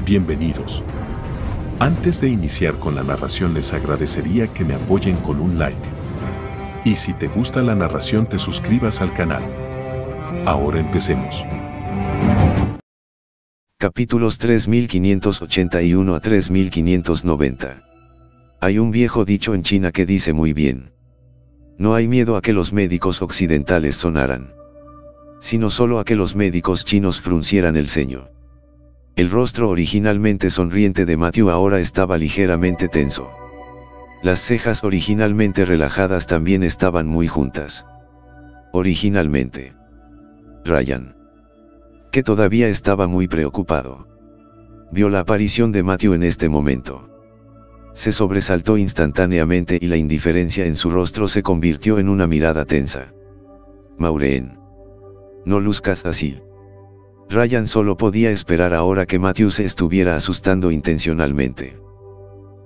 Bienvenidos. Antes de iniciar con la narración les agradecería que me apoyen con un like. Y si te gusta la narración te suscribas al canal. Ahora empecemos. Capítulos 3581 a 3590. Hay un viejo dicho en China que dice muy bien: no hay miedo a que los médicos occidentales sonaran, sino solo a que los médicos chinos fruncieran el ceño. El rostro originalmente sonriente de Matthew ahora estaba ligeramente tenso. Las cejas originalmente relajadas también estaban muy juntas. Originalmente. Ryan, que todavía estaba muy preocupado, vio la aparición de Matthew en este momento. Se sobresaltó instantáneamente y la indiferencia en su rostro se convirtió en una mirada tensa. Maureen, no luzcas así. Ryan solo podía esperar ahora que Matthew se estuviera asustando intencionalmente.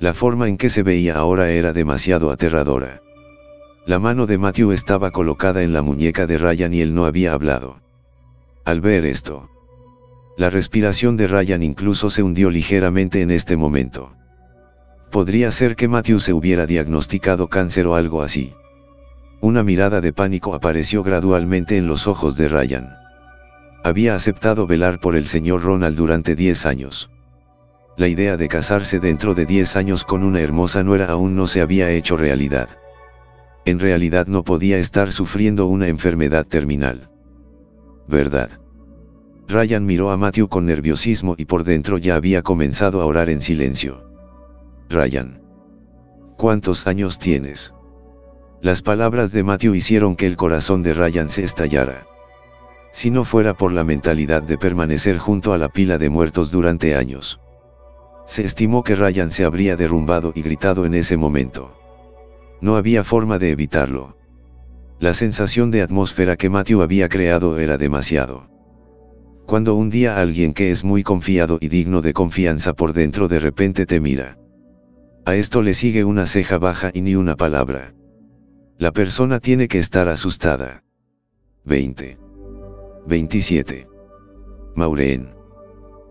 La forma en que se veía ahora era demasiado aterradora. La mano de Matthew estaba colocada en la muñeca de Ryan y él no había hablado. Al ver esto, la respiración de Ryan incluso se hundió ligeramente en este momento. Podría ser que Matthew se hubiera diagnosticado cáncer o algo así. Una mirada de pánico apareció gradualmente en los ojos de Ryan. Había aceptado velar por el señor Ronald durante 10 años. La idea de casarse dentro de 10 años con una hermosa nuera aún no se había hecho realidad. En realidad no podía estar sufriendo una enfermedad terminal. ¿Verdad? Ryan miró a Matthew con nerviosismo y por dentro ya había comenzado a orar en silencio. Ryan, ¿cuántos años tienes? Las palabras de Matthew hicieron que el corazón de Ryan se estallara. Si no fuera por la mentalidad de permanecer junto a la pila de muertos durante años, se estimó que Ryan se habría derrumbado y gritado en ese momento. No había forma de evitarlo. La sensación de atmósfera que Matthew había creado era demasiado. Cuando un día alguien que es muy confiado y digno de confianza por dentro de repente te mira. A esto le sigue una ceja baja y ni una palabra. La persona tiene que estar asustada. 20. 27. Maureen.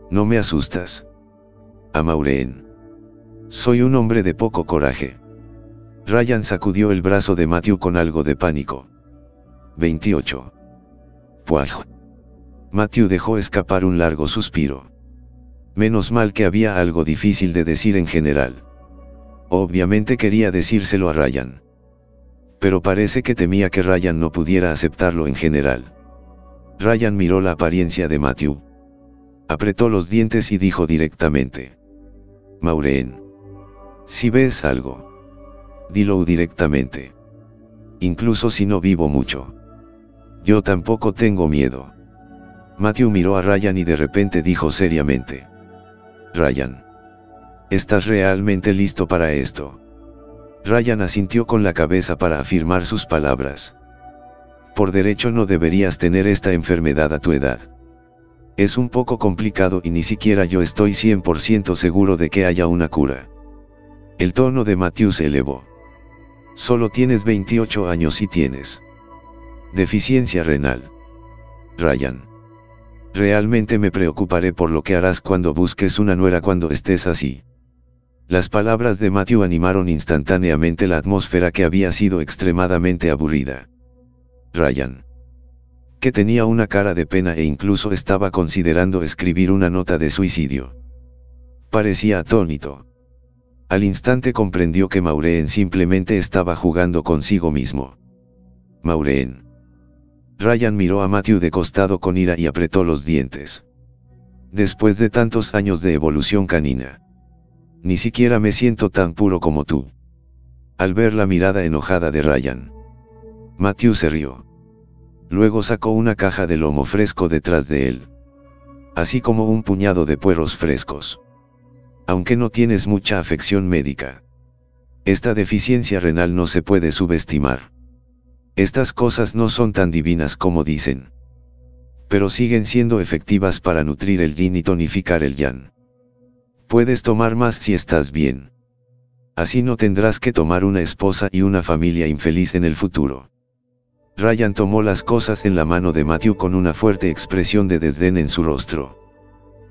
No me asustas. A Maureen. Soy un hombre de poco coraje. Ryan sacudió el brazo de Matthew con algo de pánico. 28. Puaj. Matthew dejó escapar un largo suspiro. Menos mal que había algo difícil de decir en general. Obviamente quería decírselo a Ryan. Pero parece que temía que Ryan no pudiera aceptarlo en general. Ryan miró la apariencia de Matthew. Apretó los dientes y dijo directamente: Maureen, si ves algo, dilo directamente. Incluso si no vivo mucho. Yo tampoco tengo miedo. Matthew miró a Ryan y de repente dijo seriamente: Ryan, ¿estás realmente listo para esto? Ryan asintió con la cabeza para afirmar sus palabras. Por derecho no deberías tener esta enfermedad a tu edad. Es un poco complicado y ni siquiera yo estoy 100% seguro de que haya una cura. El tono de Matthew se elevó. Solo tienes 28 años y tienes deficiencia renal. Ryan, realmente me preocuparé por lo que harás cuando busques una nuera cuando estés así. Las palabras de Matthew animaron instantáneamente la atmósfera que había sido extremadamente aburrida. Ryan, que tenía una cara de pena e incluso estaba considerando escribir una nota de suicidio, parecía atónito. Al instante comprendió que Maureen simplemente estaba jugando consigo mismo. Maureen. Ryan miró a Matthew de costado con ira y apretó los dientes. Después de tantos años de evolución canina, ni siquiera me siento tan puro como tú. Al ver la mirada enojada de Ryan, Matthew se rió. Luego sacó una caja de lomo fresco detrás de él, así como un puñado de puerros frescos. Aunque no tienes mucha afección médica, esta deficiencia renal no se puede subestimar. Estas cosas no son tan divinas como dicen, pero siguen siendo efectivas para nutrir el yin y tonificar el yang. Puedes tomar más si estás bien. Así no tendrás que tomar una esposa y una familia infeliz en el futuro. Ryan tomó las cosas en la mano de Matthew con una fuerte expresión de desdén en su rostro.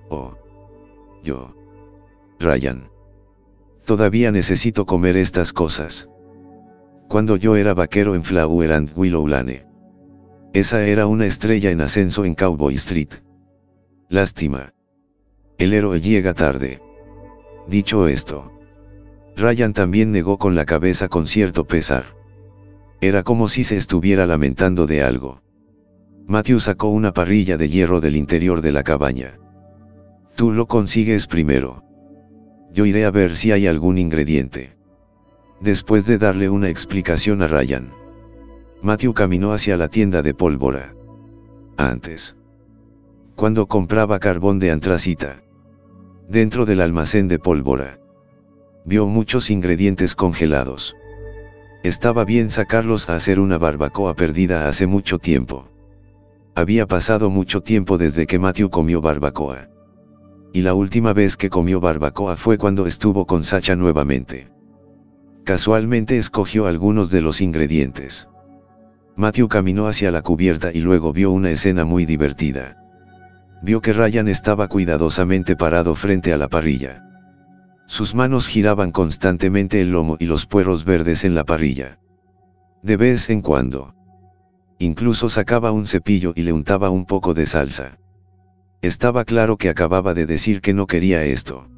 Oh. yo. Ryan. Todavía necesito comer estas cosas. Cuando yo era vaquero en Flower and Willow Lane. Esa era una estrella en ascenso en Cowboy Street. Lástima. El héroe llega tarde. Dicho esto, Ryan también negó con la cabeza con cierto pesar. Era como si se estuviera lamentando de algo. Matthew sacó una parrilla de hierro del interior de la cabaña. Tú lo consigues primero. Yo iré a ver si hay algún ingrediente. Después de darle una explicación a Ryan, Matthew caminó hacia la tienda de pólvora. Antes, cuando compraba carbón de antracita, dentro del almacén de pólvora, vio muchos ingredientes congelados. Estaba bien sacarlos a hacer una barbacoa perdida hace mucho tiempo. Había pasado mucho tiempo desde que Matthew comió barbacoa. Y la última vez que comió barbacoa fue cuando estuvo con Sacha nuevamente. Casualmente escogió algunos de los ingredientes. Matthew caminó hacia la cubierta y luego vio una escena muy divertida. Vio que Ryan estaba cuidadosamente parado frente a la parrilla. Sus manos giraban constantemente el lomo y los puerros verdes en la parrilla. De vez en cuando, incluso sacaba un cepillo y le untaba un poco de salsa. Estaba claro que acababa de decir que no quería esto.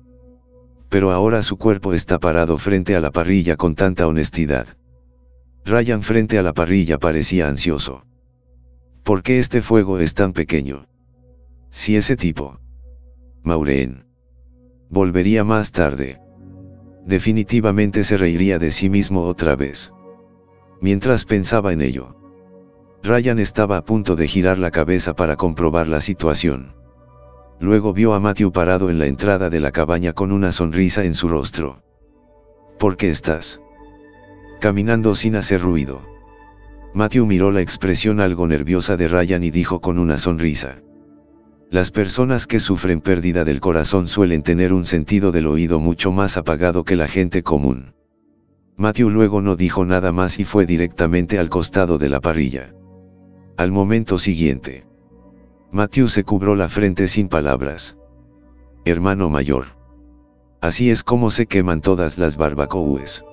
Pero ahora su cuerpo está parado frente a la parrilla con tanta honestidad. Ryan frente a la parrilla parecía ansioso. ¿Por qué este fuego es tan pequeño? Si ese tipo, Maureen, volvería más tarde, definitivamente se reiría de sí mismo otra vez. Mientras pensaba en ello, Ryan estaba a punto de girar la cabeza para comprobar la situación. Luego vio a Matthew parado en la entrada de la cabaña con una sonrisa en su rostro. ¿Por qué estás caminando sin hacer ruido? Matthew miró la expresión algo nerviosa de Ryan y dijo con una sonrisa: las personas que sufren pérdida del corazón suelen tener un sentido del oído mucho más apagado que la gente común. Matthew luego no dijo nada más y fue directamente al costado de la parrilla. Al momento siguiente, Matthew se cubrió la frente sin palabras. Hermano mayor. Así es como se queman todas las barbacoas.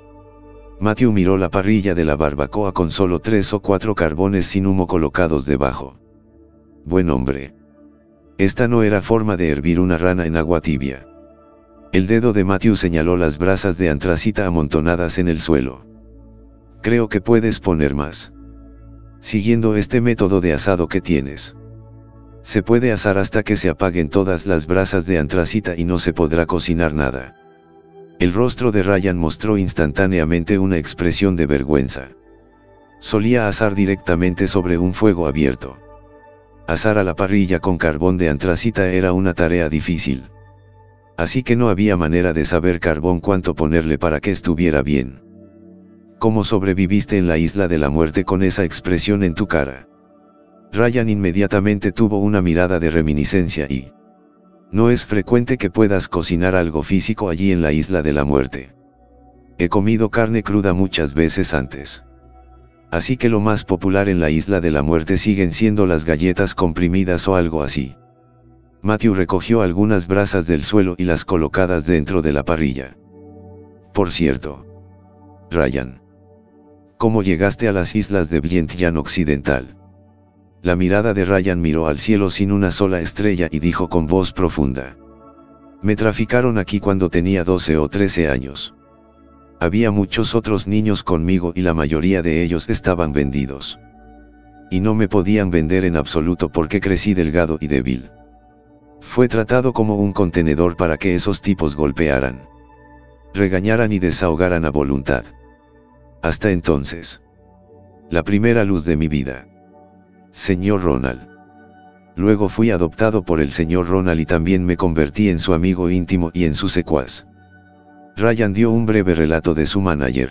Matthew miró la parrilla de la barbacoa con solo 3 o 4 carbones sin humo colocados debajo. Buen hombre. Esta no era forma de hervir una rana en agua tibia. El dedo de Matthew señaló las brasas de antracita amontonadas en el suelo. Creo que puedes poner más. Siguiendo este método de asado que tienes, se puede asar hasta que se apaguen todas las brasas de antracita y no se podrá cocinar nada. El rostro de Ryan mostró instantáneamente una expresión de vergüenza. Solía asar directamente sobre un fuego abierto. Asar a la parrilla con carbón de antracita era una tarea difícil. Así que no había manera de saber carbón cuánto ponerle para que estuviera bien. ¿Cómo sobreviviste en la isla de la muerte con esa expresión en tu cara? Ryan inmediatamente tuvo una mirada de reminiscencia y... no es frecuente que puedas cocinar algo físico allí en la isla de la muerte. He comido carne cruda muchas veces antes. Así que lo más popular en la isla de la muerte siguen siendo las galletas comprimidas o algo así. Matthew recogió algunas brasas del suelo y las colocadas dentro de la parrilla. Por cierto, Ryan, ¿cómo llegaste a las islas de Vientiane Occidental? La mirada de Ryan miró al cielo sin una sola estrella y dijo con voz profunda: me traficaron aquí cuando tenía 12 o 13 años. Había muchos otros niños conmigo y la mayoría de ellos estaban vendidos. Y no me podían vender en absoluto porque crecí delgado y débil. Fue tratado como un contenedor para que esos tipos golpearan, regañaran y desahogaran a voluntad. Hasta entonces. La primera luz de mi vida. Señor Ronald. Luego fui adoptado por el señor Ronald y también me convertí en su amigo íntimo y en su secuaz. Ryan dio un breve relato de su manager.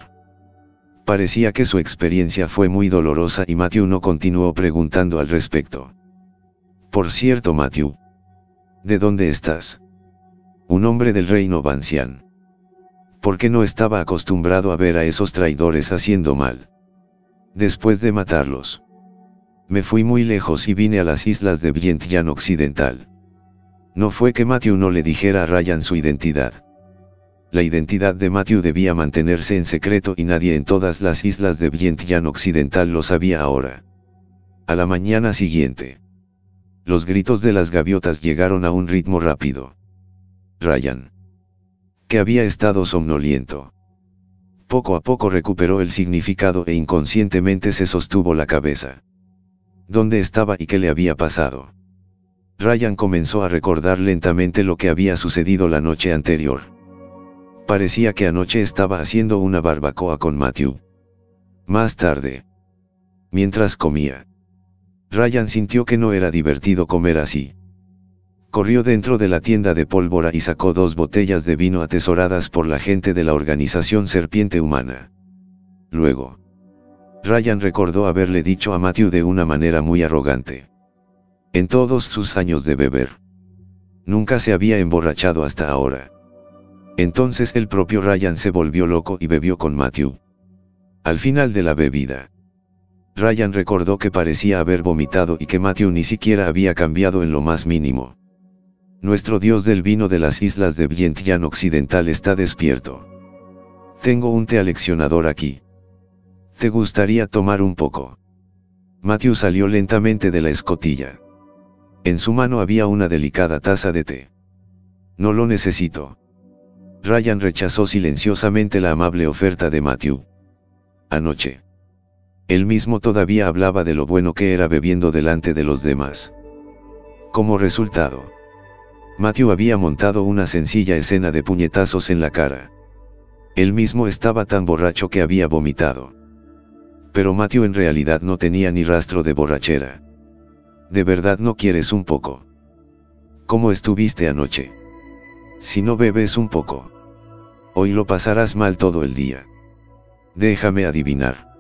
Parecía que su experiencia fue muy dolorosa y Matthew no continuó preguntando al respecto. Por cierto, Matthew, ¿de dónde estás? Un hombre del reino Vientiane. ¿Por qué no estaba acostumbrado a ver a esos traidores haciendo mal? Después de matarlos, me fui muy lejos y vine a las islas de Vientiane Occidental. No fue que Matthew no le dijera a Ryan su identidad. La identidad de Matthew debía mantenerse en secreto y nadie en todas las islas de Vientiane Occidental lo sabía ahora. A la mañana siguiente, los gritos de las gaviotas llegaron a un ritmo rápido. Ryan, que había estado somnoliento, poco a poco recuperó el significado e inconscientemente se sostuvo la cabeza. ¿Dónde estaba y qué le había pasado? Ryan comenzó a recordar lentamente lo que había sucedido la noche anterior. Parecía que anoche estaba haciendo una barbacoa con Matthew. Más tarde, mientras comía, Ryan sintió que no era divertido comer así. Corrió dentro de la tienda de pólvora y sacó 2 botellas de vino atesoradas por la gente de la organización Serpiente Humana. Luego, Ryan recordó haberle dicho a Matthew de una manera muy arrogante: en todos sus años de beber, nunca se había emborrachado hasta ahora. Entonces el propio Ryan se volvió loco y bebió con Matthew. Al final de la bebida, Ryan recordó que parecía haber vomitado y que Matthew ni siquiera había cambiado en lo más mínimo. Nuestro dios del vino de las islas de Vientiane Occidental está despierto. Tengo un té aleccionador aquí. ¿Te gustaría tomar un poco? Matthew salió lentamente de la escotilla. En su mano había una delicada taza de té. No lo necesito. Ryan rechazó silenciosamente la amable oferta de Matthew. Anoche, él mismo todavía hablaba de lo bueno que era bebiendo delante de los demás. Como resultado, Matthew había montado una sencilla escena de puñetazos en la cara. Él mismo estaba tan borracho que había vomitado. Pero Matthew en realidad no tenía ni rastro de borrachera. ¿De verdad no quieres un poco? ¿Cómo estuviste anoche? Si no bebes un poco, hoy lo pasarás mal todo el día. Déjame adivinar.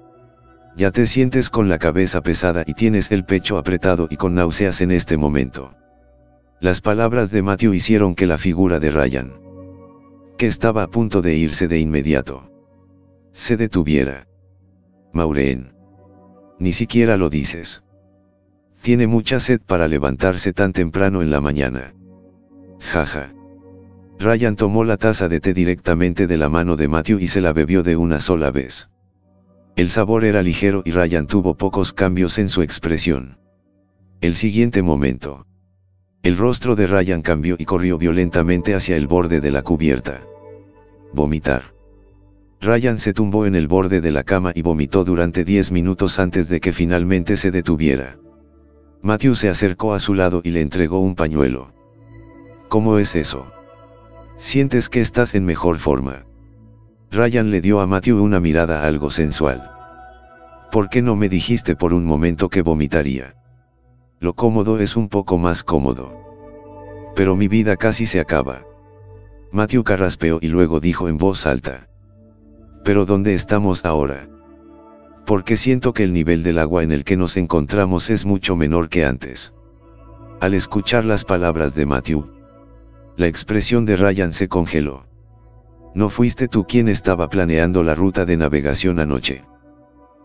Ya te sientes con la cabeza pesada y tienes el pecho apretado y con náuseas en este momento. Las palabras de Matthew hicieron que la figura de Ryan, que estaba a punto de irse de inmediato, se detuviera. Maureen, ni siquiera lo dices. Tiene mucha sed para levantarse tan temprano en la mañana. Jaja. Ryan tomó la taza de té directamente de la mano de Matthew y se la bebió de una sola vez. El sabor era ligero y Ryan tuvo pocos cambios en su expresión. El siguiente momento, el rostro de Ryan cambió y corrió violentamente hacia el borde de la cubierta. Vomitar. Ryan se tumbó en el borde de la cama y vomitó durante 10 minutos antes de que finalmente se detuviera. Matthew se acercó a su lado y le entregó un pañuelo. ¿Cómo es eso? ¿Sientes que estás en mejor forma? Ryan le dio a Matthew una mirada algo sensual. ¿Por qué no me dijiste por un momento que vomitaría? Lo cómodo es un poco más cómodo. Pero mi vida casi se acaba. Matthew carraspeó y luego dijo en voz alta: ¿pero dónde estamos ahora? Porque siento que el nivel del agua en el que nos encontramos es mucho menor que antes. Al escuchar las palabras de Matthew, la expresión de Ryan se congeló. ¿No fuiste tú quien estaba planeando la ruta de navegación anoche?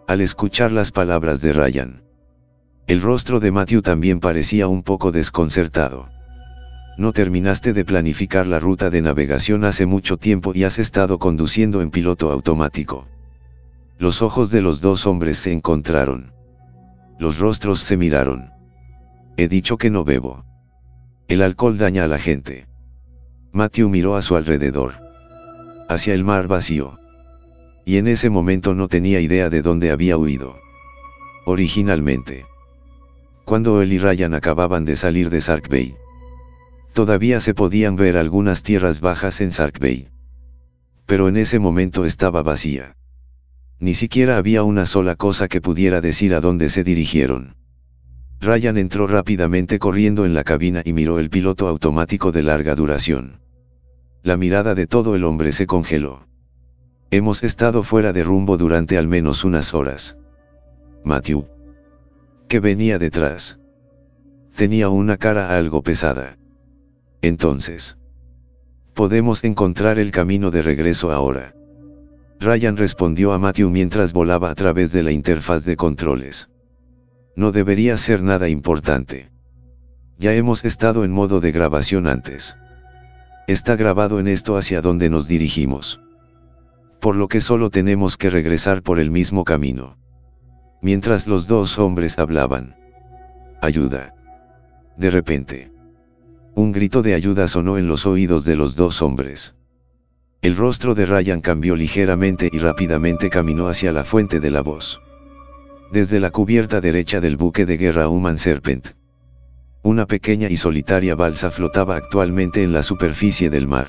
Al escuchar las palabras de Ryan, el rostro de Matthew también parecía un poco desconcertado. No terminaste de planificar la ruta de navegación hace mucho tiempo y has estado conduciendo en piloto automático. Los ojos de los dos hombres se encontraron. Los rostros se miraron. He dicho que no bebo. El alcohol daña a la gente. Matthew miró a su alrededor, hacia el mar vacío. Y en ese momento no tenía idea de dónde había huido. Originalmente, cuando él y Ryan acababan de salir de Sark Bay, todavía se podían ver algunas tierras bajas en Sark Bay. Pero en ese momento estaba vacía. Ni siquiera había una sola cosa que pudiera decir a dónde se dirigieron. Ryan entró rápidamente corriendo en la cabina y miró el piloto automático de larga duración. La mirada de todo el hombre se congeló. Hemos estado fuera de rumbo durante al menos unas horas. Matthew, que venía detrás, tenía una cara algo pesada. Entonces, podemos encontrar el camino de regreso ahora. Ryan respondió a Matthew mientras volaba a través de la interfaz de controles. No debería ser nada importante. Ya hemos estado en modo de grabación antes. Está grabado en esto hacia donde nos dirigimos. Por lo que solo tenemos que regresar por el mismo camino. Mientras los dos hombres hablaban. Ayuda. De repente. Un grito de ayuda sonó en los oídos de los dos hombres. El rostro de Ryan cambió ligeramente y rápidamente caminó hacia la fuente de la voz. Desde la cubierta derecha del buque de guerra Human Serpent. Una pequeña y solitaria balsa flotaba actualmente en la superficie del mar.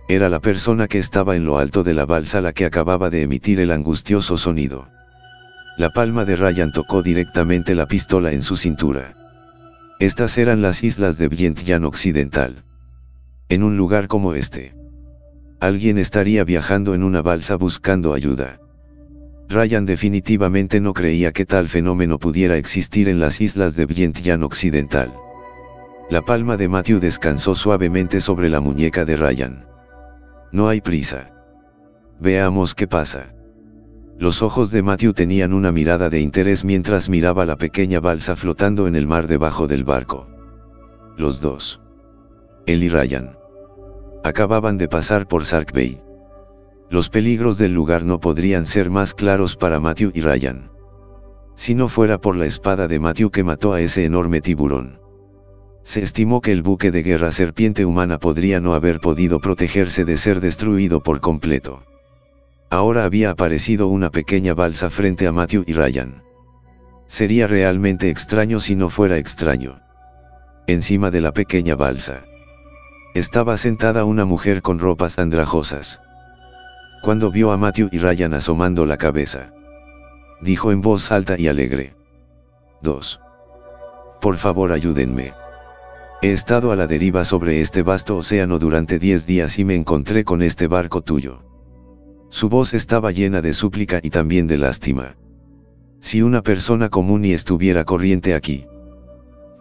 Era la persona que estaba en lo alto de la balsa la que acababa de emitir el angustioso sonido. La palma de Ryan tocó directamente la pistola en su cintura. Estas eran las islas de Vientiane Occidental. En un lugar como este, alguien estaría viajando en una balsa buscando ayuda. Ryan definitivamente no creía que tal fenómeno pudiera existir en las islas de Vientiane Occidental. La palma de Matthew descansó suavemente sobre la muñeca de Ryan. No hay prisa. Veamos qué pasa. Los ojos de Matthew tenían una mirada de interés mientras miraba la pequeña balsa flotando en el mar debajo del barco. Los dos, él y Ryan, acababan de pasar por Sark Bay. Los peligros del lugar no podrían ser más claros para Matthew y Ryan. Si no fuera por la espada de Matthew que mató a ese enorme tiburón. Se estimó que el buque de guerra Serpiente Humana podría no haber podido protegerse de ser destruido por completo. Ahora había aparecido una pequeña balsa frente a Matthew y Ryan. Sería realmente extraño si no fuera extraño. Encima de la pequeña balsa estaba sentada una mujer con ropas andrajosas. Cuando vio a Matthew y Ryan asomando la cabeza, dijo en voz alta y alegre: 2. Por favor, ayúdenme. He estado a la deriva sobre este vasto océano durante 10 días y me encontré con este barco tuyo. Su voz estaba llena de súplica y también de lástima. Si una persona común y estuviera corriente aquí,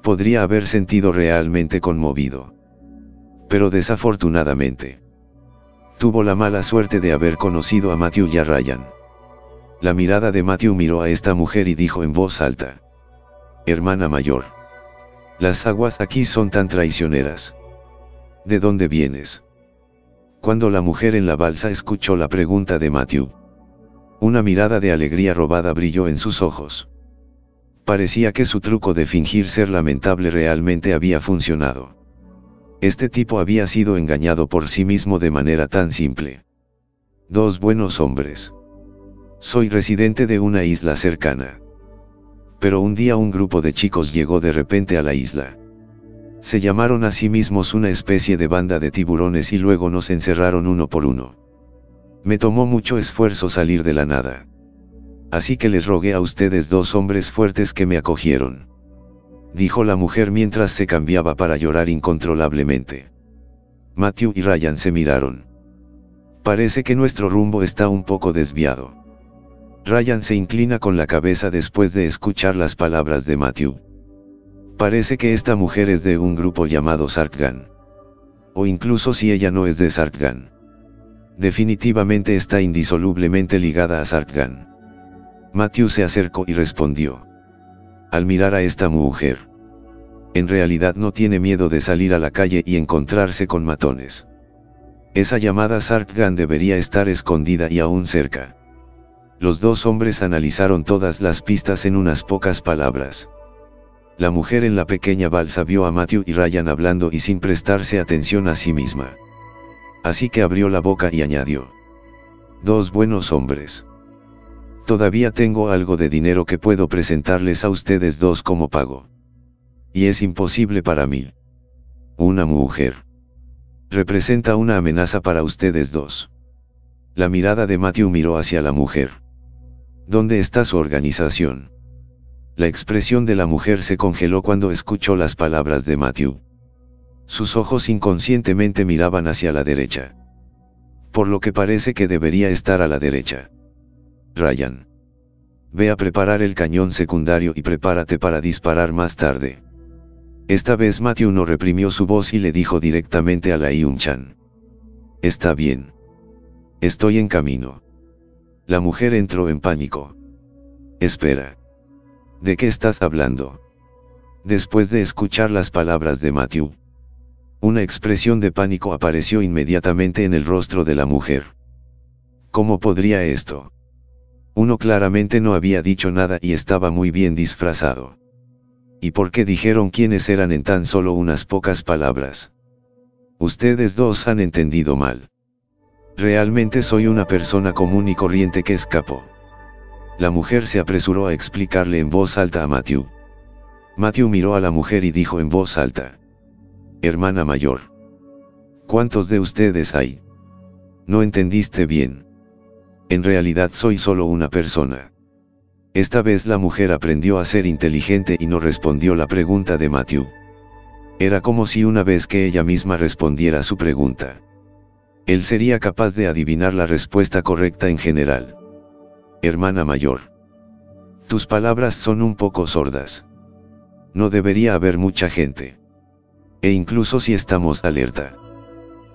podría haber sentido realmente conmovido. Pero desafortunadamente, tuvo la mala suerte de haber conocido a Matthew y a Ryan. La mirada de Matthew miró a esta mujer y dijo en voz alta: hermana mayor, las aguas aquí son tan traicioneras. ¿De dónde vienes? Cuando la mujer en la balsa escuchó la pregunta de Matthew, una mirada de alegría robada brilló en sus ojos. Parecía que su truco de fingir ser lamentable realmente había funcionado. Este tipo había sido engañado por sí mismo de manera tan simple. 2 buenos hombres. Soy residente de una isla cercana. Pero un día un grupo de chicos llegó de repente a la isla. Se llamaron a sí mismos una especie de banda de tiburones y luego nos encerraron uno por uno. Me tomó mucho esfuerzo salir de la nada. Así que les rogué a ustedes 2 hombres fuertes que me acogieron. Dijo la mujer mientras se cambiaba para llorar incontrolablemente. Matthew y Ryan se miraron. Parece que nuestro rumbo está un poco desviado. Ryan se inclina con la cabeza después de escuchar las palabras de Matthew. Parece que esta mujer es de un grupo llamado Sarkgan. O incluso si ella no es de Sarkgan. Definitivamente está indisolublemente ligada a Sarkgan. Matthew se acercó y respondió. Al mirar a esta mujer, en realidad no tiene miedo de salir a la calle y encontrarse con matones. Esa llamada Sarkgan debería estar escondida y aún cerca. Los 2 hombres analizaron todas las pistas en unas pocas palabras. La mujer en la pequeña balsa vio a Matthew y Ryan hablando y sin prestarse atención a sí misma. Así que abrió la boca y añadió: 2 buenos hombres. Todavía tengo algo de dinero que puedo presentarles a ustedes 2 como pago. Y es imposible para mí. Una mujer representa una amenaza para ustedes 2. La mirada de Matthew miró hacia la mujer. ¿Dónde está su organización? La expresión de la mujer se congeló cuando escuchó las palabras de Matthew. Sus ojos inconscientemente miraban hacia la derecha. Por lo que parece que debería estar a la derecha. Ryan, ve a preparar el cañón secundario y prepárate para disparar más tarde. Esta vez Matthew no reprimió su voz y le dijo directamente a la Yun-chan. Está bien. Estoy en camino. La mujer entró en pánico. Espera. ¿De qué estás hablando? Después de escuchar las palabras de Matthew, una expresión de pánico apareció inmediatamente en el rostro de la mujer. ¿Cómo podría esto? Uno claramente no había dicho nada y estaba muy bien disfrazado. ¿Y por qué dijeron quiénes eran en tan solo unas pocas palabras? Ustedes dos han entendido mal. Realmente soy una persona común y corriente que escapó. La mujer se apresuró a explicarle en voz alta a Matthew. Matthew miró a la mujer y dijo en voz alta: Hermana mayor. ¿Cuántos de ustedes hay? No entendiste bien. En realidad soy solo una persona. Esta vez la mujer aprendió a ser inteligente y no respondió la pregunta de Matthew. Era como si una vez que ella misma respondiera su pregunta, él sería capaz de adivinar la respuesta correcta en general. Hermana mayor. Tus palabras son un poco sordas. No debería haber mucha gente. E incluso si estamos alerta,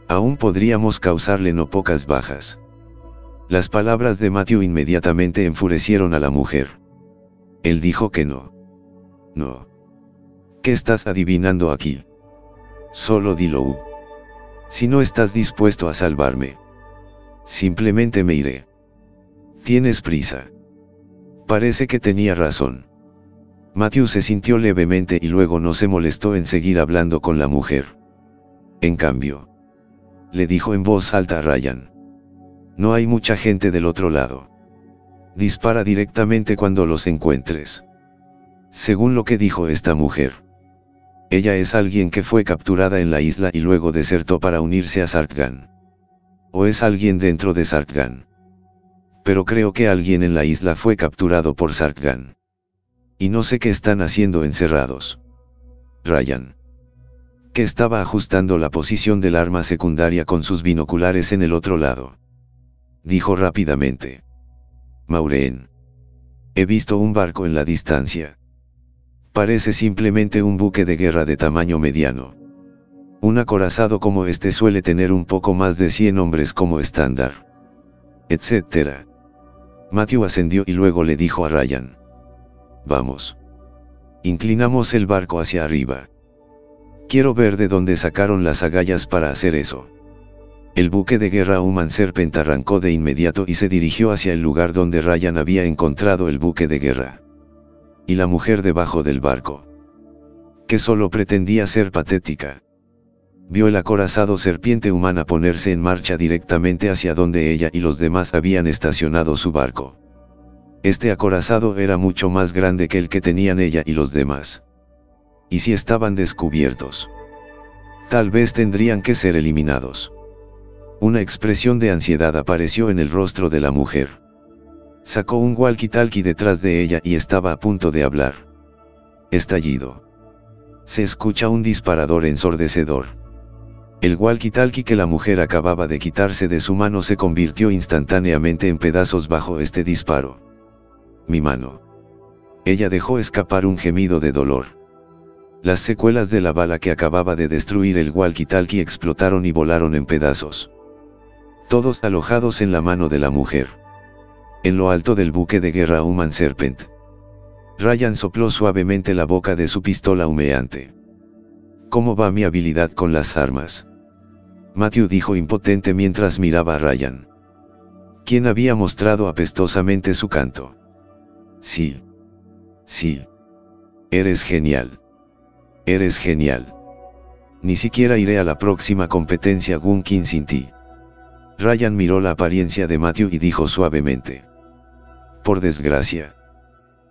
aún podríamos causarle no pocas bajas. Las palabras de Matthew inmediatamente enfurecieron a la mujer. Él dijo que no. No. ¿Qué estás adivinando aquí? Solo dilo. Si no estás dispuesto a salvarme, simplemente me iré. Tienes prisa. Parece que tenía razón. Matthew se sintió levemente y luego no se molestó en seguir hablando con la mujer. En cambio, le dijo en voz alta a Ryan: no hay mucha gente del otro lado. Dispara directamente cuando los encuentres. Según lo que dijo esta mujer, ella es alguien que fue capturada en la isla y luego desertó para unirse a Sarkhan. O es alguien dentro de Sarkhan. Pero creo que alguien en la isla fue capturado por Sarkhan. Y no sé qué están haciendo encerrados. Ryan, que estaba ajustando la posición del arma secundaria con sus binoculares en el otro lado, dijo rápidamente: Maureen, he visto un barco en la distancia. Parece simplemente un buque de guerra de tamaño mediano. Un acorazado como este suele tener un poco más de 100 hombres como estándar. Etc. Matthew ascendió y luego le dijo a Ryan: vamos. Inclinamos el barco hacia arriba. Quiero ver de dónde sacaron las agallas para hacer eso. El buque de guerra Human Serpent arrancó de inmediato y se dirigió hacia el lugar donde Ryan había encontrado el buque de guerra. Y la mujer debajo del barco, que solo pretendía ser patética, vio el acorazado serpiente humana ponerse en marcha directamente hacia donde ella y los demás habían estacionado su barco. Este acorazado era mucho más grande que el que tenían ella y los demás. Y si estaban descubiertos, tal vez tendrían que ser eliminados. Una expresión de ansiedad apareció en el rostro de la mujer. Sacó un walkie-talkie detrás de ella y estaba a punto de hablar. Estallido. Se escucha un disparador ensordecedor. El walkie-talkie que la mujer acababa de quitarse de su mano se convirtió instantáneamente en pedazos bajo este disparo. Mi mano. Ella dejó escapar un gemido de dolor. Las secuelas de la bala que acababa de destruir el walkie-talkie explotaron y volaron en pedazos. Todos alojados en la mano de la mujer. En lo alto del buque de guerra Human Serpent, Ryan sopló suavemente la boca de su pistola humeante. ¿Cómo va mi habilidad con las armas? Matthew dijo impotente mientras miraba a Ryan, quien había mostrado apestosamente su canto. Sí. Sí. Eres genial. Eres genial. Ni siquiera iré a la próxima competencia Gunkin sin ti. Ryan miró la apariencia de Matthew y dijo suavemente: por desgracia.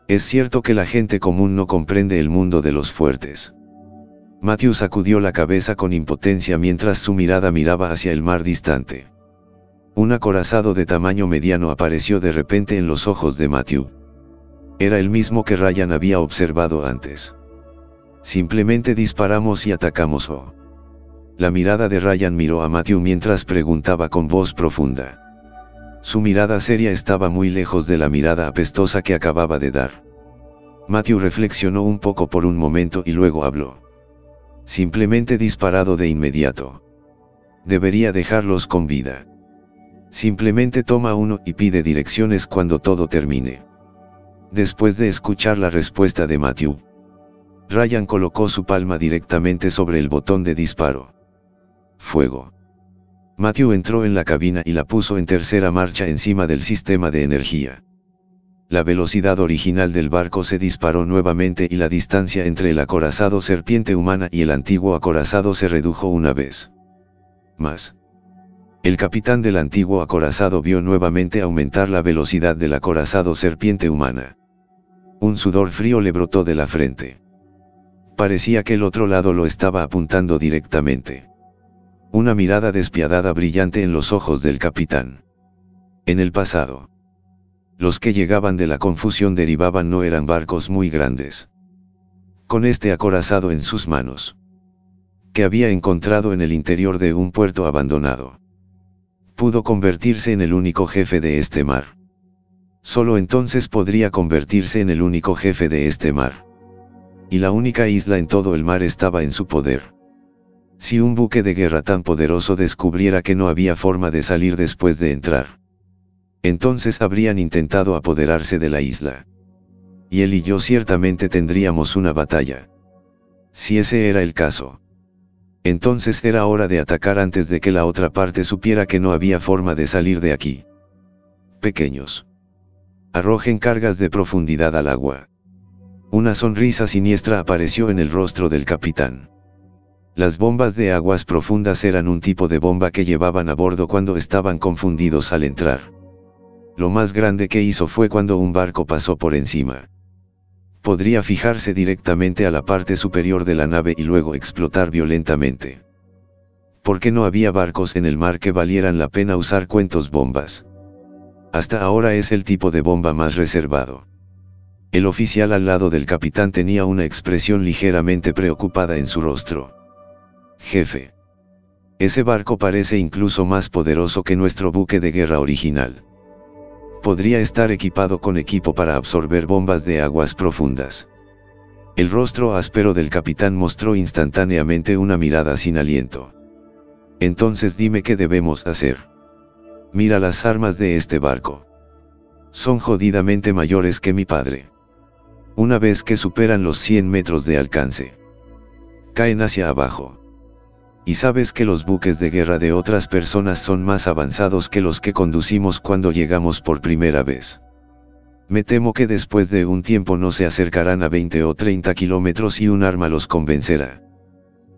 Es cierto que la gente común no comprende el mundo de los fuertes. Matthew sacudió la cabeza con impotencia mientras su mirada miraba hacia el mar distante. Un acorazado de tamaño mediano apareció de repente en los ojos de Matthew. Era el mismo que Ryan había observado antes. Simplemente disparamos y atacamos. La mirada de Ryan miró a Matthew mientras preguntaba con voz profunda. Su mirada seria estaba muy lejos de la mirada apestosa que acababa de dar. Matthew reflexionó un poco por un momento y luego habló. Simplemente disparado de inmediato. Debería dejarlos con vida. Simplemente toma uno y pide direcciones cuando todo termine. Después de escuchar la respuesta de Matthew, Ryan colocó su palma directamente sobre el botón de disparo. Fuego. Matthew entró en la cabina y la puso en tercera marcha encima del sistema de energía. La velocidad original del barco se disparó nuevamente y la distancia entre el acorazado serpiente humana y el antiguo acorazado se redujo una vez más. El capitán del antiguo acorazado vio nuevamente aumentar la velocidad del acorazado serpiente humana. Un sudor frío le brotó de la frente. Parecía que el otro lado lo estaba apuntando directamente. Una mirada despiadada brillante en los ojos del capitán. En el pasado, los que llegaban de la confusión derivaban no eran barcos muy grandes. Con este acorazado en sus manos, que había encontrado en el interior de un puerto abandonado, pudo convertirse en el único jefe de este mar. Solo entonces podría convertirse en el único jefe de este mar. Y la única isla en todo el mar estaba en su poder. Si un buque de guerra tan poderoso descubriera que no había forma de salir después de entrar, entonces habrían intentado apoderarse de la isla. Y él y yo ciertamente tendríamos una batalla. Si ese era el caso, entonces era hora de atacar antes de que la otra parte supiera que no había forma de salir de aquí. Pequeños, arrojen cargas de profundidad al agua. Una sonrisa siniestra apareció en el rostro del capitán. Las bombas de aguas profundas eran un tipo de bomba que llevaban a bordo cuando estaban confundidos al entrar. Lo más grande que hizo fue cuando un barco pasó por encima. Podría fijarse directamente a la parte superior de la nave y luego explotar violentamente. Porque no había barcos en el mar que valieran la pena usar cuentos bombas. Hasta ahora es el tipo de bomba más reservado. El oficial al lado del capitán tenía una expresión ligeramente preocupada en su rostro. Jefe. Ese barco parece incluso más poderoso que nuestro buque de guerra original. Podría estar equipado con equipo para absorber bombas de aguas profundas. El rostro áspero del capitán mostró instantáneamente una mirada sin aliento. Entonces dime qué debemos hacer. Mira las armas de este barco. Son jodidamente mayores que mi padre. Una vez que superan los 100 metros de alcance, caen hacia abajo. Y sabes que los buques de guerra de otras personas son más avanzados que los que conducimos cuando llegamos por primera vez. Me temo que después de un tiempo no se acercarán a 20 o 30 kilómetros y un arma los convencerá.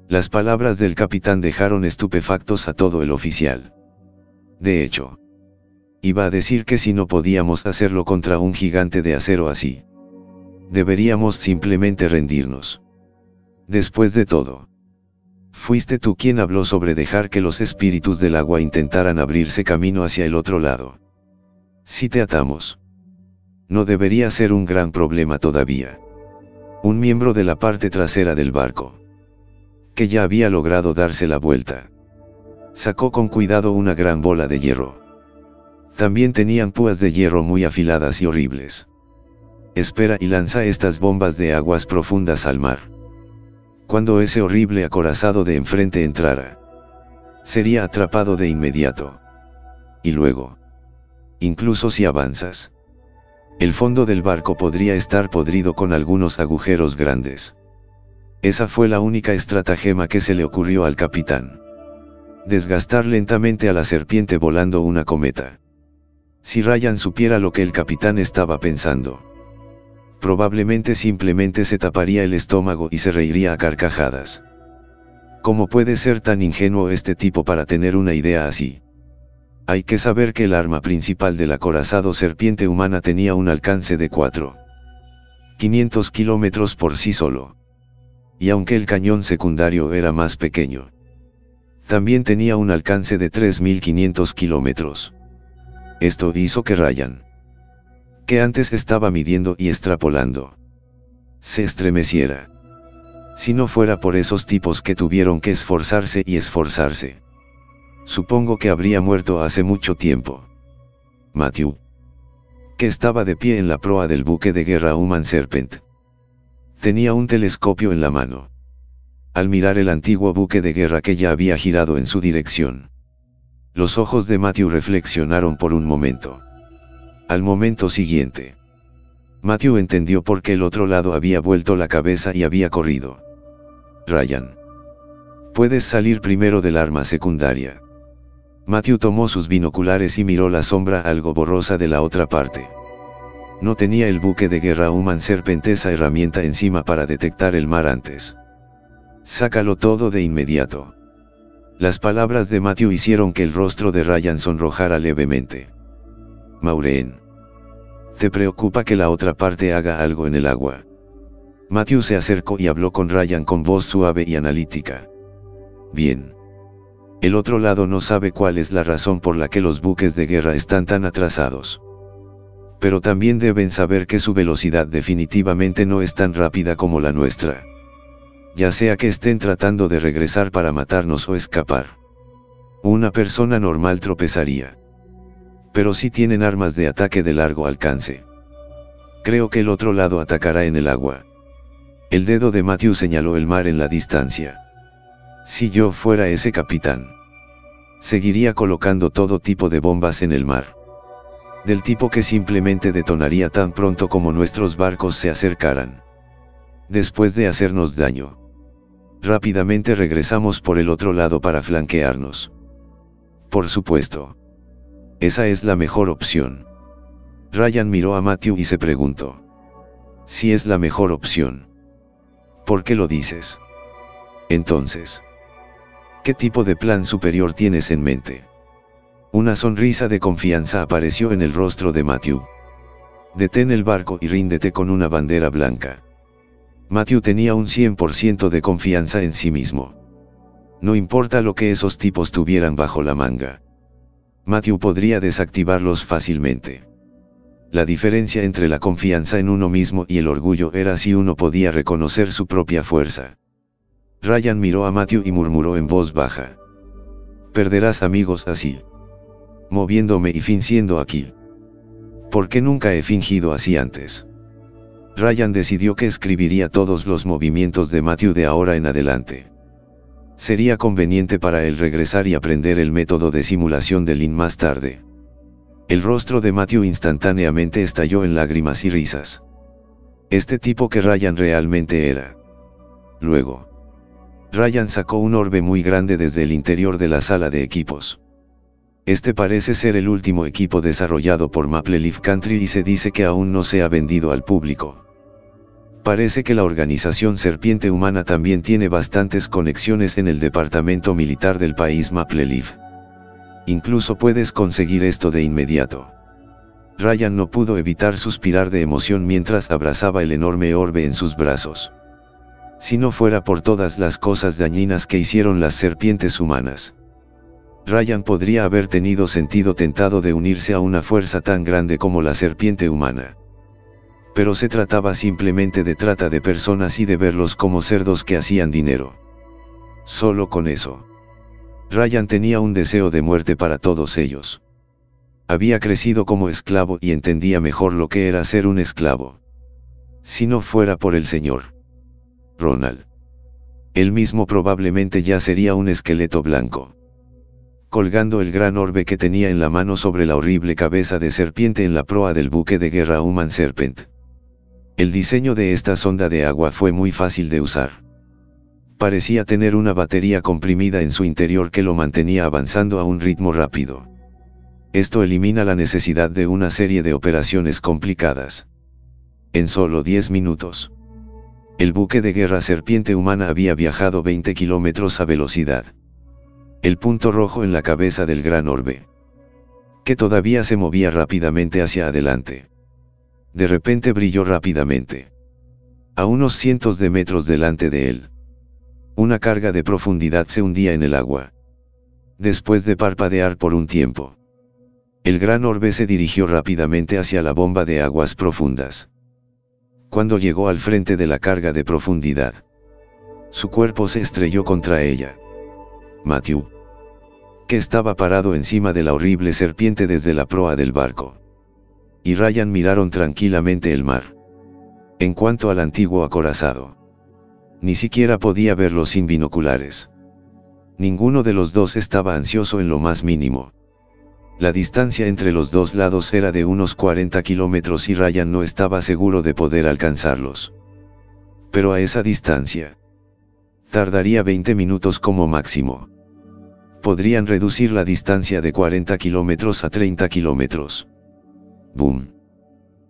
Las palabras del capitán dejaron estupefactos a todo el oficial. De hecho, iba a decir que si no podíamos hacerlo contra un gigante de acero así, deberíamos simplemente rendirnos. Después de todo, fuiste tú quien habló sobre dejar que los espíritus del agua intentaran abrirse camino hacia el otro lado. Si te atamos, no debería ser un gran problema todavía. Un miembro de la parte trasera del barco, que ya había logrado darse la vuelta, sacó con cuidado una gran bola de hierro. También tenían púas de hierro muy afiladas y horribles. Espera y lanza estas bombas de aguas profundas al mar. Cuando ese horrible acorazado de enfrente entrara, sería atrapado de inmediato. Y luego, incluso si avanzas, el fondo del barco podría estar podrido con algunos agujeros grandes. Esa fue la única estratagema que se le ocurrió al capitán. Desgastar lentamente a la serpiente volando una cometa. Si Ryan supiera lo que el capitán estaba pensando, probablemente simplemente se taparía el estómago y se reiría a carcajadas. ¿Cómo puede ser tan ingenuo este tipo para tener una idea así? Hay que saber que el arma principal del acorazado serpiente humana tenía un alcance de 4.500 kilómetros por sí solo. Y aunque el cañón secundario era más pequeño, también tenía un alcance de 3.500 kilómetros. Esto hizo que Ryan, que antes estaba midiendo y extrapolando, se estremeciera. Si no fuera por esos tipos que tuvieron que esforzarse y esforzarse, supongo que habría muerto hace mucho tiempo. Matthew, que estaba de pie en la proa del buque de guerra Human Serpent, tenía un telescopio en la mano. Al mirar el antiguo buque de guerra que ya había girado en su dirección, los ojos de Matthew reflexionaron por un momento. Al momento siguiente, Matthew entendió por qué el otro lado había vuelto la cabeza y había corrido. Ryan. Puedes salir primero del arma secundaria. Matthew tomó sus binoculares y miró la sombra algo borrosa de la otra parte. No tenía el buque de guerra Human Serpent esa herramienta encima para detectar el mar antes. Sácalo todo de inmediato. Las palabras de Matthew hicieron que el rostro de Ryan sonrojara levemente. Maureen. ¿Te preocupa que la otra parte haga algo en el agua? Matthew se acercó y habló con Ryan con voz suave y analítica. Bien. El otro lado no sabe cuál es la razón por la que los buques de guerra están tan atrasados. Pero también deben saber que su velocidad definitivamente no es tan rápida como la nuestra. Ya sea que estén tratando de regresar para matarnos o escapar. Una persona normal tropezaría. Pero sí tienen armas de ataque de largo alcance. Creo que el otro lado atacará en el agua. El dedo de Matthew señaló el mar en la distancia. Si yo fuera ese capitán, seguiría colocando todo tipo de bombas en el mar. Del tipo que simplemente detonaría tan pronto como nuestros barcos se acercaran. Después de hacernos daño, rápidamente regresamos por el otro lado para flanquearnos. Por supuesto. Esa es la mejor opción. Ryan miró a Matthew y se preguntó. Si es la mejor opción. ¿Por qué lo dices? Entonces, ¿qué tipo de plan superior tienes en mente? Una sonrisa de confianza apareció en el rostro de Matthew. Detén el barco y ríndete con una bandera blanca. Matthew tenía un 100% de confianza en sí mismo. No importa lo que esos tipos tuvieran bajo la manga. Matthew podría desactivarlos fácilmente. La diferencia entre la confianza en uno mismo y el orgullo era si uno podía reconocer su propia fuerza. Ryan miró a Matthew y murmuró en voz baja. Perderás amigos así. Moviéndome y fingiendo aquí. ¿Por qué nunca he fingido así antes? Ryan decidió que escribiría todos los movimientos de Matthew de ahora en adelante. Sería conveniente para él regresar y aprender el método de simulación de Lynn más tarde. El rostro de Matthew instantáneamente estalló en lágrimas y risas. Este tipo que Ryan realmente era. Luego, Ryan sacó un orbe muy grande desde el interior de la sala de equipos. Este parece ser el último equipo desarrollado por Maple Leaf Country y se dice que aún no se ha vendido al público. Parece que la organización Serpiente Humana también tiene bastantes conexiones en el departamento militar del país Maple Leaf. Incluso puedes conseguir esto de inmediato. Ryan no pudo evitar suspirar de emoción mientras abrazaba el enorme orbe en sus brazos. Si no fuera por todas las cosas dañinas que hicieron las serpientes humanas, Ryan podría haber tenido sentido tentado de unirse a una fuerza tan grande como la serpiente humana. Pero se trataba simplemente de trata de personas y de verlos como cerdos que hacían dinero. Solo con eso. Ryan tenía un deseo de muerte para todos ellos. Había crecido como esclavo y entendía mejor lo que era ser un esclavo. Si no fuera por el señor Ronald, él mismo probablemente ya sería un esqueleto blanco. Colgando el gran orbe que tenía en la mano sobre la horrible cabeza de serpiente en la proa del buque de guerra Human Serpent. El diseño de esta sonda de agua fue muy fácil de usar. Parecía tener una batería comprimida en su interior que lo mantenía avanzando a un ritmo rápido. Esto elimina la necesidad de una serie de operaciones complicadas. En solo 10 minutos, el buque de guerra Serpiente Humana había viajado 20 kilómetros a velocidad. El punto rojo en la cabeza del gran orbe, que todavía se movía rápidamente hacia adelante, de repente brilló rápidamente. A unos cientos de metros delante de él, una carga de profundidad se hundía en el agua. Después de parpadear por un tiempo, el gran orbe se dirigió rápidamente hacia la bomba de aguas profundas. Cuando llegó al frente de la carga de profundidad, su cuerpo se estrelló contra ella. Matthew, que estaba parado encima de la horrible serpiente desde la proa del barco, y Ryan miraron tranquilamente el mar. En cuanto al antiguo acorazado, ni siquiera podía verlo sin binoculares. Ninguno de los dos estaba ansioso en lo más mínimo. La distancia entre los dos lados era de unos 40 kilómetros y Ryan no estaba seguro de poder alcanzarlos. Pero a esa distancia, tardaría 20 minutos como máximo. Podrían reducir la distancia de 40 kilómetros a 30 kilómetros. ¡Boom!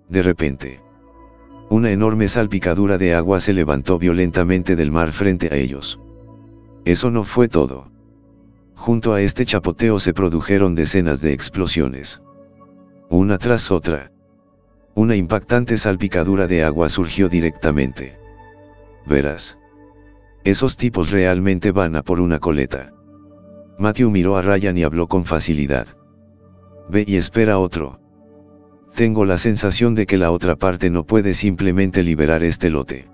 De repente, una enorme salpicadura de agua se levantó violentamente del mar frente a ellos. Eso no fue todo. Junto a este chapoteo se produjeron decenas de explosiones. Una tras otra. Una impactante salpicadura de agua surgió directamente. Verás. Esos tipos realmente van a por una coleta. Matthew miró a Ryan y habló con facilidad. Ve y espera otro. Tengo la sensación de que la otra parte no puede simplemente liberar este lote.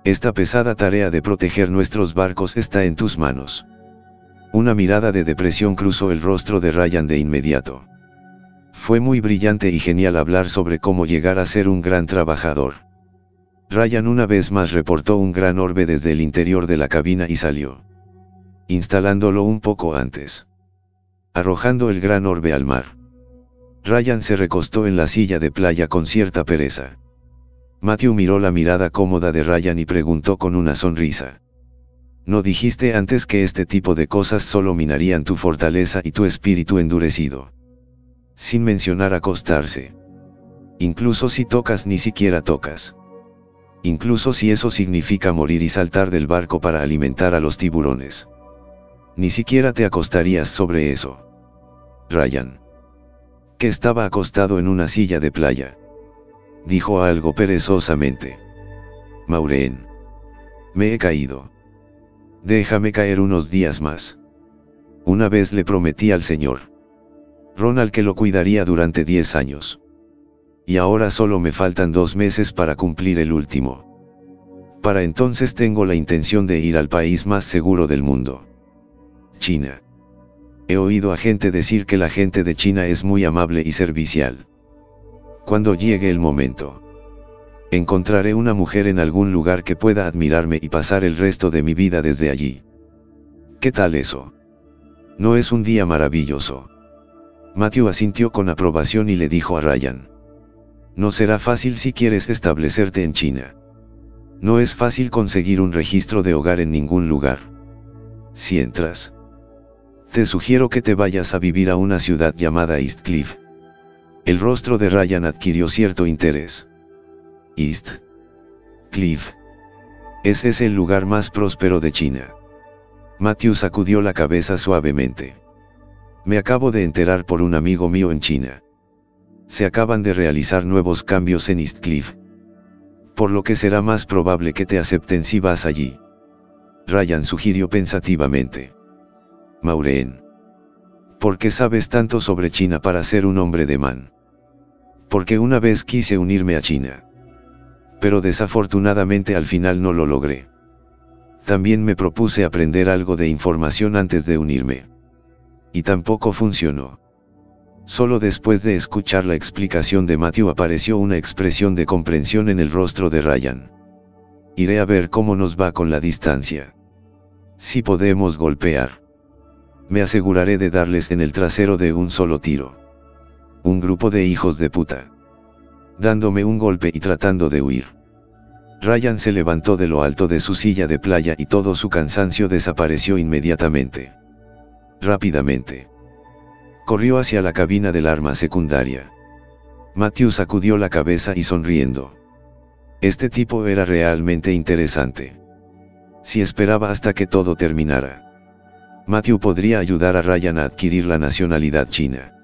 Esta pesada tarea de proteger nuestros barcos está en tus manos. Una mirada de depresión cruzó el rostro de Ryan de inmediato. Fue muy brillante y genial hablar sobre cómo llegar a ser un gran trabajador. Ryan una vez más reportó un gran orbe desde el interior de la cabina y salió, instalándolo un poco antes, arrojando el gran orbe al mar. Ryan se recostó en la silla de playa con cierta pereza. Matthew miró la mirada cómoda de Ryan y preguntó con una sonrisa. ¿No dijiste antes que este tipo de cosas solo minarían tu fortaleza y tu espíritu endurecido? Sin mencionar acostarse. Incluso si tocas ni siquiera tocas. Incluso si eso significa morir y saltar del barco para alimentar a los tiburones. Ni siquiera te acostarías sobre eso. Ryan, que estaba acostado en una silla de playa, dijo algo perezosamente. Maureen. Me he caído. Déjame caer unos días más. Una vez le prometí al señor Ronald que lo cuidaría durante 10 años. Y ahora solo me faltan 2 meses para cumplir el último. Para entonces tengo la intención de ir al país más seguro del mundo. China. He oído a gente decir que la gente de China es muy amable y servicial. Cuando llegue el momento, encontraré una mujer en algún lugar que pueda admirarme y pasar el resto de mi vida desde allí. ¿Qué tal eso? ¿No es un día maravilloso? Matthew asintió con aprobación y le dijo a Ryan. No será fácil si quieres establecerte en China. No es fácil conseguir un registro de hogar en ningún lugar. Si entras, te sugiero que te vayas a vivir a una ciudad llamada East Cliff. El rostro de Ryan adquirió cierto interés. East Cliff. Ese es el lugar más próspero de China. Matthew sacudió la cabeza suavemente. Me acabo de enterar por un amigo mío en China. Se acaban de realizar nuevos cambios en East Cliff. Por lo que será más probable que te acepten si vas allí. Ryan sugirió pensativamente. Maureen. ¿Por qué sabes tanto sobre China para ser un hombre de man? Porque una vez quise unirme a China. Pero desafortunadamente al final no lo logré. También me propuse aprender algo de información antes de unirme. Y tampoco funcionó. Solo después de escuchar la explicación de Matthew apareció una expresión de comprensión en el rostro de Ryan. Iré a ver cómo nos va con la distancia. Si podemos golpear, me aseguraré de darles en el trasero de un solo tiro. Un grupo de hijos de puta. Dándome un golpe y tratando de huir. Ryan se levantó de lo alto de su silla de playa y todo su cansancio desapareció inmediatamente. Rápidamente. Corrió hacia la cabina del arma secundaria. Matthew sacudió la cabeza y sonriendo. Este tipo era realmente interesante. Si esperaba hasta que todo terminara, Matthew podría ayudar a Ryan a adquirir la nacionalidad china.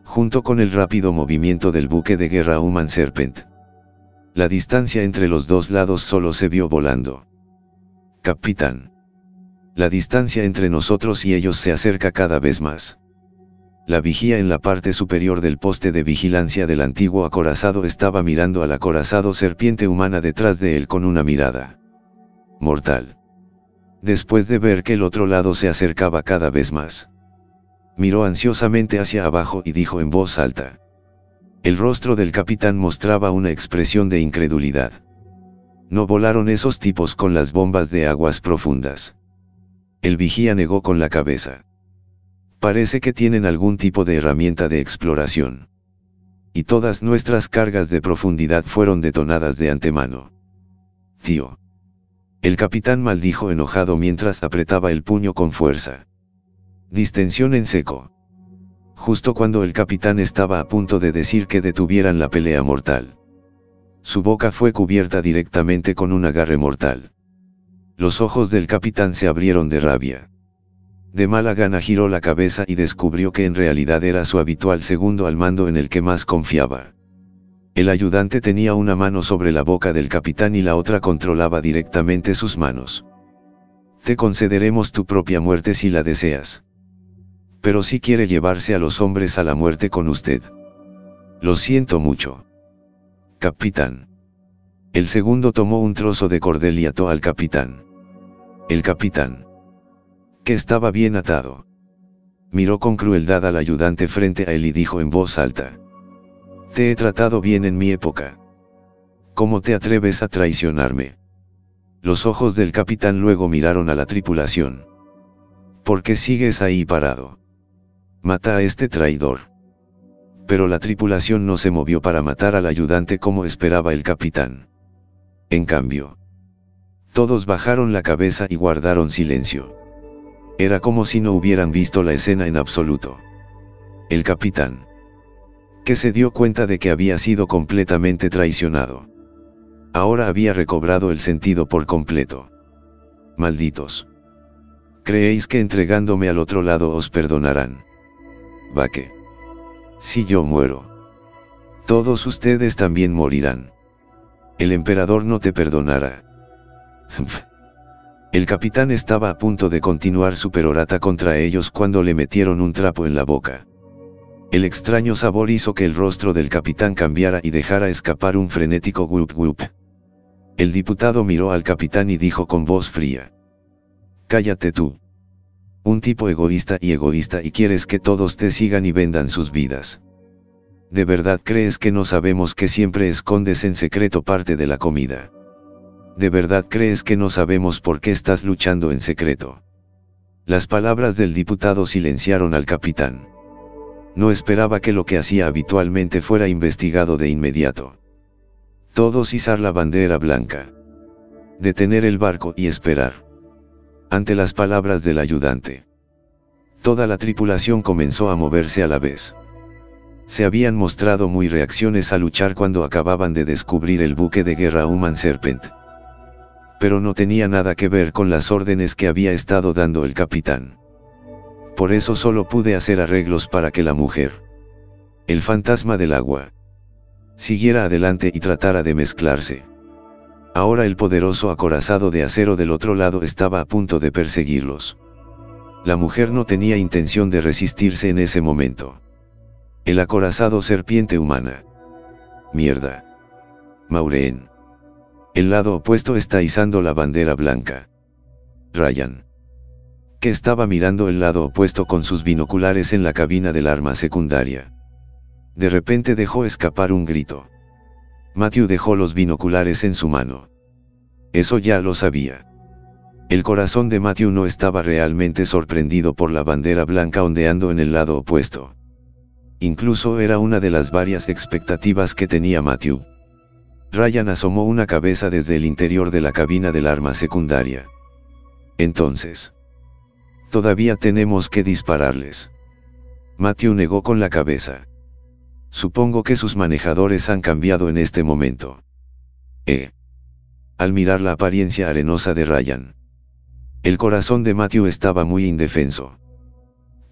Junto con el rápido movimiento del buque de guerra Human Serpent. La distancia entre los dos lados solo se vio volando. Capitán. La distancia entre nosotros y ellos se acerca cada vez más. La vigía en la parte superior del poste de vigilancia del antiguo acorazado estaba mirando al acorazado serpiente humana detrás de él con una mirada mortal. Después de ver que el otro lado se acercaba cada vez más, miró ansiosamente hacia abajo y dijo en voz alta. El rostro del capitán mostraba una expresión de incredulidad. ¿No volaron esos tipos con las bombas de aguas profundas? El vigía negó con la cabeza. Parece que tienen algún tipo de herramienta de exploración. Y todas nuestras cargas de profundidad fueron detonadas de antemano. Tío. El capitán maldijo enojado mientras apretaba el puño con fuerza. Distensión en seco. Justo cuando el capitán estaba a punto de decir que detuvieran la pelea mortal. Su boca fue cubierta directamente con un agarre mortal. Los ojos del capitán se abrieron de rabia. De mala gana giró la cabeza y descubrió que en realidad era su habitual segundo al mando en el que más confiaba. El ayudante tenía una mano sobre la boca del capitán y la otra controlaba directamente sus manos. Te concederemos tu propia muerte si la deseas. Pero si quiere llevarse a los hombres a la muerte con usted. Lo siento mucho. Capitán. El segundo tomó un trozo de cordel y ató al capitán. El capitán, que estaba bien atado, miró con crueldad al ayudante frente a él y dijo en voz alta: Te he tratado bien en mi época. ¿Cómo te atreves a traicionarme? Los ojos del capitán luego miraron a la tripulación. ¿Por qué sigues ahí parado? Mata a este traidor. Pero la tripulación no se movió para matar al ayudante como esperaba el capitán. En cambio, todos bajaron la cabeza y guardaron silencio. Era como si no hubieran visto la escena en absoluto. El capitán, que se dio cuenta de que había sido completamente traicionado, ahora había recobrado el sentido por completo. Malditos. ¿Creéis que entregándome al otro lado os perdonarán? Vaque. Si yo muero, todos ustedes también morirán. El emperador no te perdonará. El capitán estaba a punto de continuar su perorata contra ellos cuando le metieron un trapo en la boca. El extraño sabor hizo que el rostro del capitán cambiara y dejara escapar un frenético whoop whoop. El diputado miró al capitán y dijo con voz fría: Cállate tú. Un tipo egoísta y quieres que todos te sigan y vendan sus vidas. ¿De verdad crees que no sabemos que siempre escondes en secreto parte de la comida? ¿De verdad crees que no sabemos por qué estás luchando en secreto? Las palabras del diputado silenciaron al capitán. No esperaba que lo que hacía habitualmente fuera investigado de inmediato. Todos izar la bandera blanca. Detener el barco y esperar. Ante las palabras del ayudante, toda la tripulación comenzó a moverse a la vez. Se habían mostrado muy reacciones a luchar cuando acababan de descubrir el buque de guerra Human Serpent. Pero no tenía nada que ver con las órdenes que había estado dando el capitán. Por eso solo pude hacer arreglos para que la mujer, el fantasma del agua, siguiera adelante y tratara de mezclarse. Ahora el poderoso acorazado de acero del otro lado estaba a punto de perseguirlos. La mujer no tenía intención de resistirse en ese momento. El acorazado serpiente humana. Mierda. Maureen. El lado opuesto está izando la bandera blanca. Ryan, que estaba mirando el lado opuesto con sus binoculares en la cabina del arma secundaria, de repente dejó escapar un grito. Matthew dejó los binoculares en su mano. Eso ya lo sabía. El corazón de Matthew no estaba realmente sorprendido por la bandera blanca ondeando en el lado opuesto. Incluso era una de las varias expectativas que tenía Matthew. Ryan asomó una cabeza desde el interior de la cabina del arma secundaria. Entonces, todavía tenemos que dispararles. Matthew negó con la cabeza. Supongo que sus manejadores han cambiado en este momento. Al mirar la apariencia arenosa de Ryan, el corazón de Matthew estaba muy indefenso.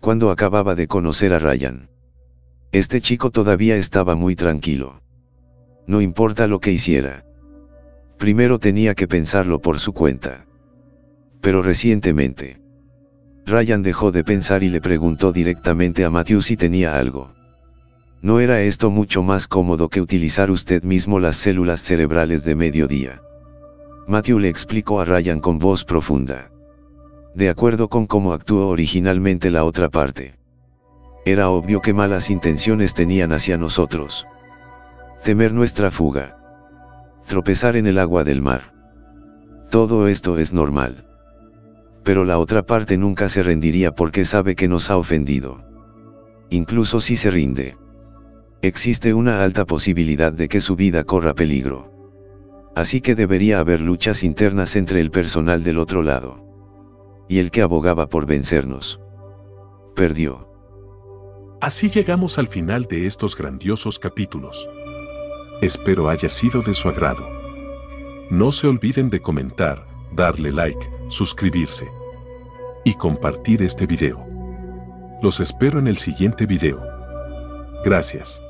Cuando acababa de conocer a Ryan, este chico todavía estaba muy tranquilo. No importa lo que hiciera. Primero tenía que pensarlo por su cuenta. Pero recientemente, Ryan dejó de pensar y le preguntó directamente a Matthew si tenía algo. ¿No era esto mucho más cómodo que utilizar usted mismo las células cerebrales de mediodía? Matthew le explicó a Ryan con voz profunda. De acuerdo con cómo actuó originalmente la otra parte. Era obvio que malas intenciones tenían hacia nosotros. Temer nuestra fuga. Tropezar en el agua del mar. Todo esto es normal. Pero la otra parte nunca se rendiría porque sabe que nos ha ofendido. Incluso si se rinde, existe una alta posibilidad de que su vida corra peligro. Así que debería haber luchas internas entre el personal del otro lado. Y el que abogaba por vencernos perdió. Así llegamos al final de estos grandiosos capítulos. Espero haya sido de su agrado. No se olviden de comentar, darle like, suscribirse y compartir este video. Los espero en el siguiente video. Gracias.